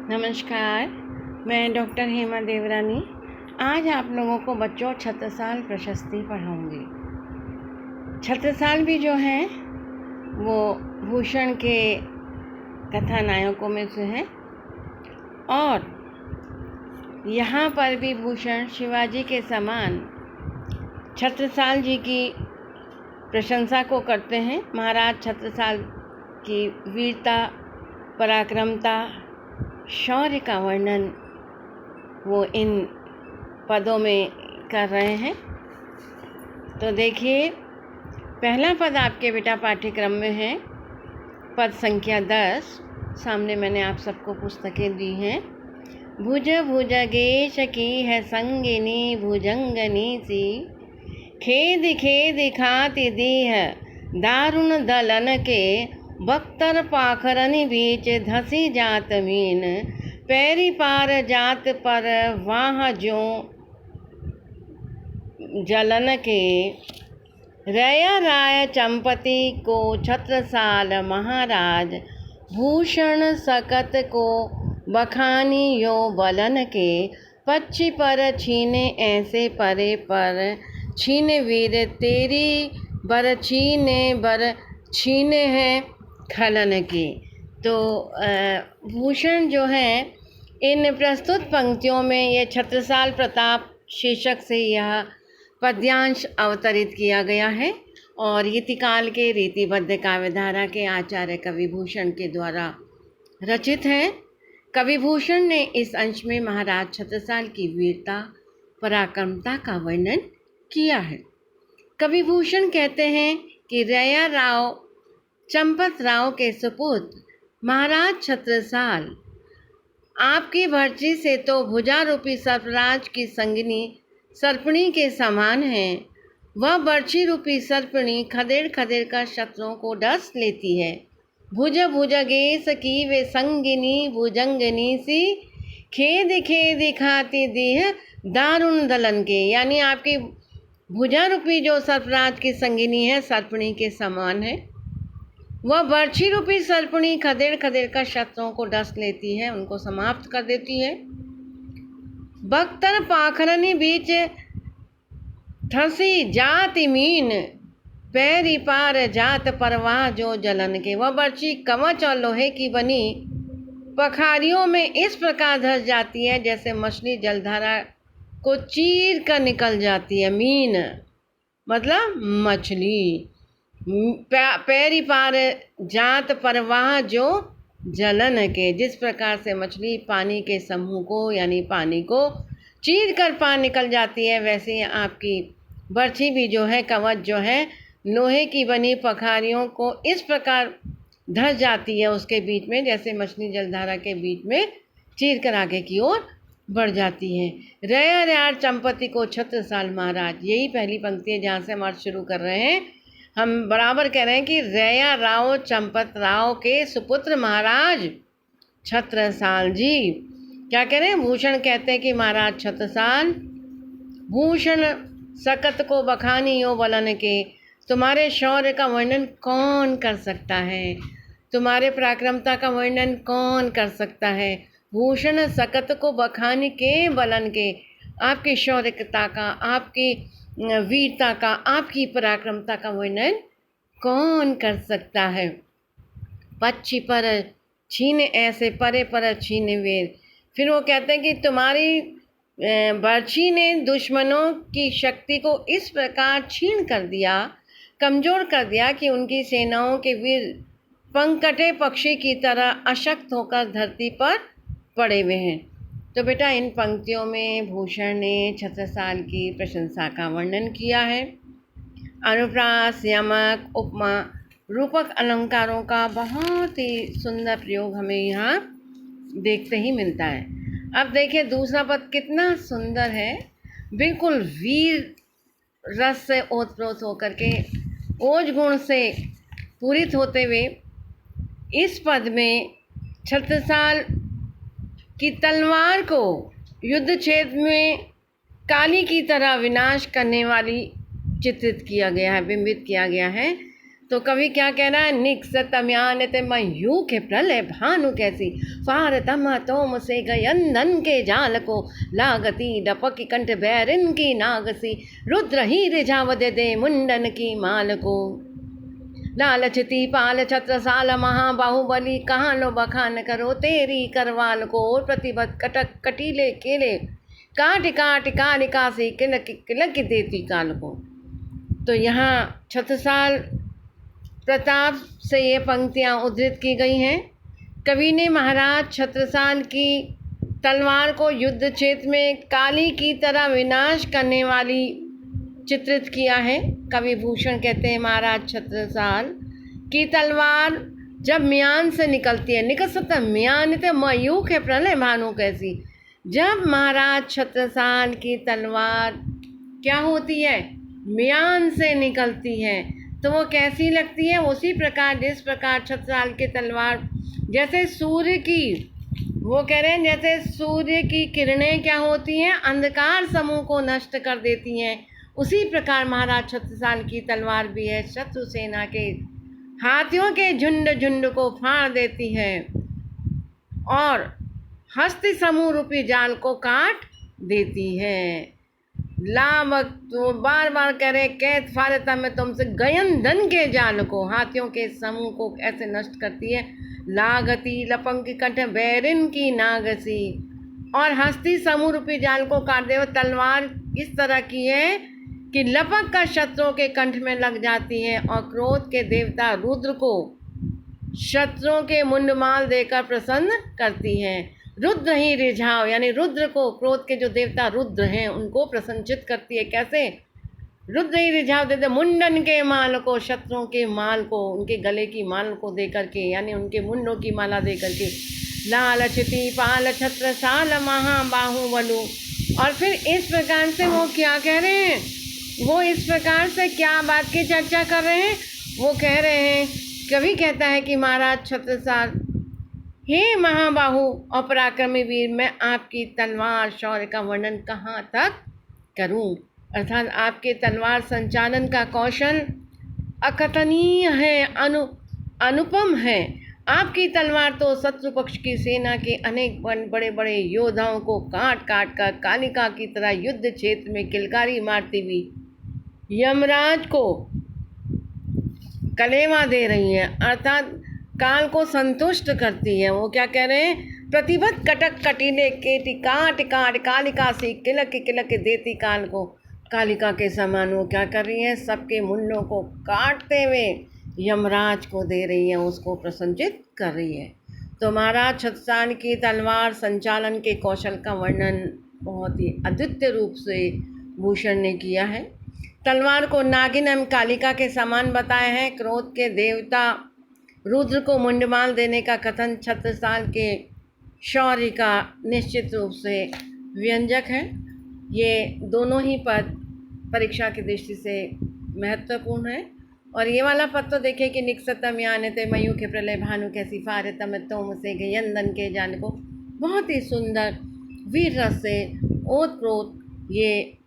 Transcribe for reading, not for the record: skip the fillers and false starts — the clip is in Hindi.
नमस्कार, मैं डॉक्टर हेमा देवरानी आज आप लोगों को बच्चों छत्रसाल प्रशस्ति पढ़ाऊँगी। छत्रसाल भी जो हैं वो भूषण के कथानायकों में से हैं और यहाँ पर भी भूषण शिवाजी के समान छत्रसाल जी की प्रशंसा को करते हैं। महाराज छत्रसाल की वीरता, पराक्रमता, शौर्य का वर्णन वो इन पदों में कर रहे हैं। तो देखिए, पहला पद आपके बेटा पाठ्यक्रम में है, पद संख्या 10। सामने मैंने आप सबको पुस्तकें दी हैं। भुज भुजगेश की है संगिनी भुजंगनी सी, खेद खेद खाति दी है दारुण दलन के, बख्तर पाखरनि बीच धसी जात मीन, पैरी पार जात पर वाह ज्यों जलन के, रया राय चंपती को छत्रसाल महाराज, भूषण सकत को बखानी यो बलन के, पक्षी पर छीने ऐसे परे पर, छीने वीर तेरी बर छीने बर छीने हैं खलन की। तो भूषण जो है, इन प्रस्तुत पंक्तियों में ये छत्रसाल प्रताप शीर्षक से यह पद्यांश अवतरित किया गया है और रीतिकाल के रीतिबद्ध काव्यधारा के आचार्य कवि भूषण के द्वारा रचित है। कवि भूषण ने इस अंश में महाराज छत्रसाल की वीरता, पराक्रमता का वर्णन किया है। कवि भूषण कहते हैं कि रया राव चंपत राव के सुपुत्र महाराज छत्रसाल आपकी भर्ची से तो भुजा रूपी सर्पराज की संगिनी सर्पणी के समान है। वह बर्छी रूपी सर्पणी खदेड़ खदेड़ कर शत्रुओं को डस लेती है। भुज भुजगेश की वे संगिनी भुजंगनी सी, खेद खेद खाती दी है दारुण दलन के, यानी आपकी भुजा रूपी जो सर्पराज की संगिनी है सर्पणी के समान है। वह बर्छी रूपी सर्पणी खदेड़ खदेड़ कर शत्रुओं को डस लेती है, उनको समाप्त कर देती है। बख्तर पाखरनि बीच ठसी जाति मीन, पैरी पार जात परवाह जो जलन के, वह बर्छी कवच और लोहे की बनी पखारियों में इस प्रकार धस जाती है जैसे मछली जलधारा को चीर कर निकल जाती है। मीन मतलब मछली। पैरी पार जात परवाह जो जलन के, जिस प्रकार से मछली पानी के समूह को यानी पानी को चीर कर पार निकल जाती है, वैसे आपकी बर्छी भी जो है, कवच जो है, लोहे की बनी पखारियों को इस प्रकार धस जाती है उसके बीच में जैसे मछली जलधारा के बीच में चीर कर आगे की ओर बढ़ जाती है। रया राय चंपती को छत्रसाल महाराज, यही पहली पंक्ति है जहाँ से हम अर्थ शुरू कर रहे हैं। हम बराबर कह रहे हैं कि रया राव चंपत राव के सुपुत्र महाराज छत्रसाल जी क्या कह रहे हैं? भूषण कहते हैं कि महाराज छत्रसाल, भूषण सकत को बखानी यो बलन के, तुम्हारे शौर्य का वर्णन कौन कर सकता है, तुम्हारे पराक्रमता का वर्णन कौन कर सकता है। भूषण सकत को बखानी के बलन के, आपकी शौर्यता का, आपकी वीरता का, आपकी पराक्रमता का वर्णन कौन कर सकता है। पक्षी पर छीने ऐसे परे पर छीने वीर, फिर वो कहते हैं कि तुम्हारी बर्छी ने दुश्मनों की शक्ति को इस प्रकार छीन कर दिया, कमज़ोर कर दिया कि उनकी सेनाओं के वीर पंकटे पक्षी की तरह अशक्त होकर धरती पर पड़े हुए हैं। तो बेटा, इन पंक्तियों में भूषण ने छत्रसाल की प्रशंसा का वर्णन किया है। अनुप्रास, यमक, उपमा, रूपक अलंकारों का बहुत ही सुंदर प्रयोग हमें यहाँ देखते ही मिलता है। अब देखिए दूसरा पद कितना सुंदर है, बिल्कुल वीर रस से ओतप्रोत होकर के, ओज गुण से पूरित होते हुए इस पद में छत्रसाल की तलवार को युद्ध क्षेत्र में काली की तरह विनाश करने वाली चित्रित किया गया है, बिंबित किया गया है। तो कवि क्या कह रहा है, निक्सतम्यानते मयूखे प्रलय भानु कैसी, फार तम तोम से गयंदन के जाल को, लागती डपकी कंठ बैरिन की नागसी, रुद्र ही रिझाव दे मुंडन की माल को, लालचती पाल छत्र साल महाबाहुबली, कहाँ लो बखान करो तेरी करवाल को, प्रतिबद्ध कटक कटीले केले, काट काट कालिका से किलक किलक देती काल को। तो यहाँ छत्रसाल प्रताप से ये पंक्तियाँ उद्धृत की गई हैं। कवि ने महाराज छत्रसाल की तलवार को युद्ध क्षेत्र में काली की तरह विनाश करने वाली चित्रित किया है। कवि भूषण कहते हैं महाराज छत्रसाल की तलवार जब म्यान से निकलती है, निकल सकता म्यान तो मयूख है प्रलय भानु कैसी, जब महाराज छत्रसाल की तलवार क्या होती है, म्यान से निकलती है, तो वो कैसी लगती है, उसी प्रकार जिस प्रकार छत्रसाल की तलवार जैसे सूर्य की, वो कह रहे हैं जैसे सूर्य की किरणें क्या होती हैं, अंधकार समूह को नष्ट कर देती हैं, उसी प्रकार महाराज छत्रसाल की तलवार भी है, शत्रु सेना के हाथियों के झुंड झुंड को फाड़ देती है और हस्ती समूह रूपी जाल को काट देती है। लामक तो बार बार कह रहे, कैद फारता में तुमसे गयन धन के जाल को, हाथियों के समूह को ऐसे नष्ट करती है। लागती लपंग की कंठ बैरिन की नागसी, और हस्ती समूह रूपी जाल को काट दे। तलवार इस तरह की है कि लपक का शत्रुओं के कंठ में लग जाती है और क्रोध के देवता रुद्र को शत्रुओं के मुंडमाल देकर प्रसन्न करती है। रुद्र ही रिझाव, यानी रुद्र को, क्रोध के जो देवता रुद्र हैं उनको प्रसन्नचित करती है। कैसे? रुद्र ही रिझाव देते मुंडन के माल को, शत्रुओं के माल को, उनके गले की माल को दे करके, यानी उनके मुंडों की माला दे करके। लालचती पाल छत्र साल महाबाहुबलु, और फिर इस प्रकार से वो क्या कह रहे हैं, वो इस प्रकार से क्या बात की चर्चा कर रहे हैं, वो कह रहे हैं, कवि कहता है कि महाराज छत्रसाल, हे महाबाहु और पराक्रमी वीर, मैं आपकी तलवार शौर्य का वर्णन कहाँ तक करूं, अर्थात आपके तलवार संचालन का कौशल अकथनीय है, अनुपम है। आपकी तलवार तो शत्रु पक्ष की सेना के अनेक बड़े बड़े योद्धाओं को काट काट कर कालिका की तरह युद्ध क्षेत्र में किलकारी मारती हुई यमराज को कलेवा दे रही है, अर्थात काल को संतुष्ट करती है। वो क्या कह रहे हैं, प्रतिबद्ध कटक कटीले केटी काट काट कालिका से किलक किलक देती काल को, कालिका के समान वो क्या कर रही है, सबके मुंडों को काटते हुए यमराज को दे रही है, उसको प्रसन्नचित कर रही है। तो महाराज छत्रसाल की तलवार संचालन के कौशल का वर्णन बहुत ही अद्वितीय रूप से भूषण ने किया है। तलवार को नागिन एवं कालिका के समान बताया है। क्रोध के देवता रुद्र को मुंडमाल देने का कथन छत्रसाल के शौर्य का निश्चित रूप से व्यंजक है। ये दोनों ही पद परीक्षा की दृष्टि से महत्वपूर्ण है। और ये वाला पद तो देखिए कि निक्सतम यानते मयू के प्रलय भानु कैसी फारतम तोम से गयंदन के जान को, बहुत ही सुंदर वीर रस से ओत प्रोत ये